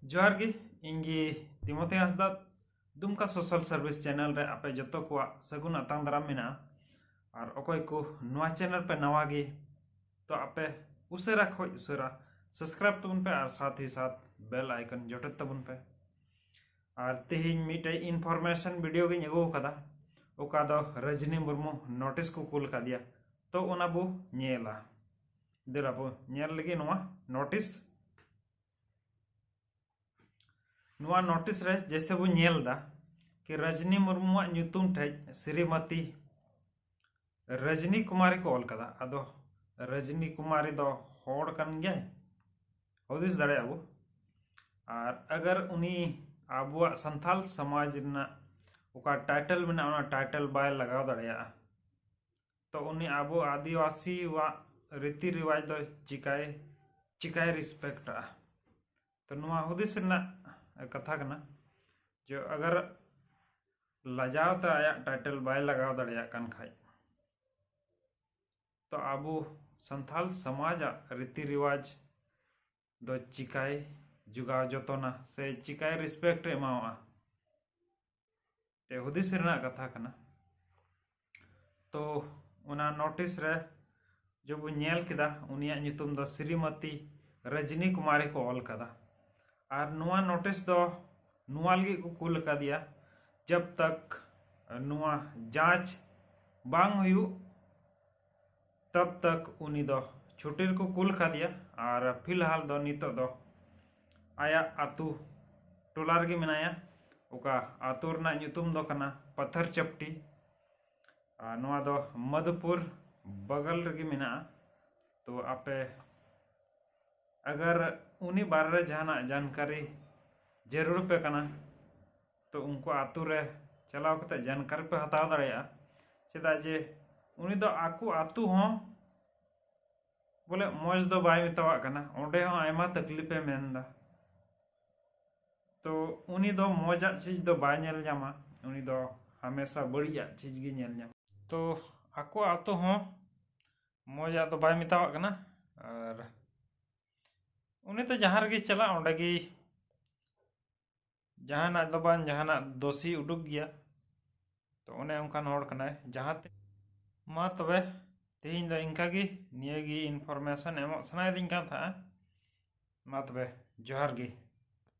जोहार गे इंगी Timothy Hansda Dumka social service channel रे आपे जतो को सगुन अतांग दाराम मेना और अकोय को नवा चैनल पे नवा गे तो आपे उसेरा खोज उसेरा सब्सक्राइब तबन पे और साथ ही साथ बेल आइकन जटत तबन पे और तेहिं मिटे इनफॉर्मेशन वीडियो गिन अगु कदा ओका दो रजनी मुर्मू नोटिस को कुल का दिया तो ओना बो नेला देरा बो नेल लगी नवा नोटिस रे जैसे बो नेलदा कि रजनी मुर्मू नुतुम ठे श्रीमती रजनी कुमारी को ऑल कदा अदो रजनी कुमारी दो होड़ कन गया हुदिस दाड़े अबो और अगर उनी आबुआ संथाल समाज ना उका टाइटल में ना टाइटल बाय लगाव दाड़े तो उनी आबो आदिवासी वा रीति रिवाज दो चिकाय रिस्पेक्ट तो नुआ हुदिस ना कथा कना जो अगर लजावता आया टाइटल बाय लगाव दाड़े कान खाई तो आबो संथाल समाज रीति रिवाज दो चिकाय जुगाव जतोना से चिकाय रिस्पेक्ट एमावा ते हुदिस रना कथा कना तो उना नोटिस रे जो बो नेल किदा उनिया नितुम दो श्रीमती रजनी कुमारी को ऑल कदा और नुआ नोटिस दो नुआ लगी को कुल का दिया जब तक नुआ जांच बांग हुयु तब तक उनी दो छुट्टी को कुल का दिया और फिलहाल दो नितो दो आया आतु टोला रगे मेनाया उका आतु रना नुतुम दो कना पत्थर चपटी नुआ दो मधुपुर बगल रगे मेना तो आपे अगर उनी बारे जहाना जानकारी जरूर पे कना तो उनको आतु रे चलाव कते जानकारी पे हताव दाड़ेया चेदा जे उनी दो आकु आतु हों बोले मौज दो बाय मितावा कना ओंडे हों आयमा तकलीफे मेनदा तो उनी दो मौजा चीज दो बाय नेल न्यामा उनी दो हमेशा बढ़िया चीज गी नेल न्यामा तो आकु आतु हों मौजा दो बाय मितावा कना और उनी तो जहां रगे चला ओंडे गी जहाना दो बान जहाना दोषी उडुक गया तो उन्हें उनका नोड़ कना है जहां मा तबे तेहिं दो इनका गी निया गी इनफॉर्मेशन एमो सनाय दिन का था मा तबे जोहार गी।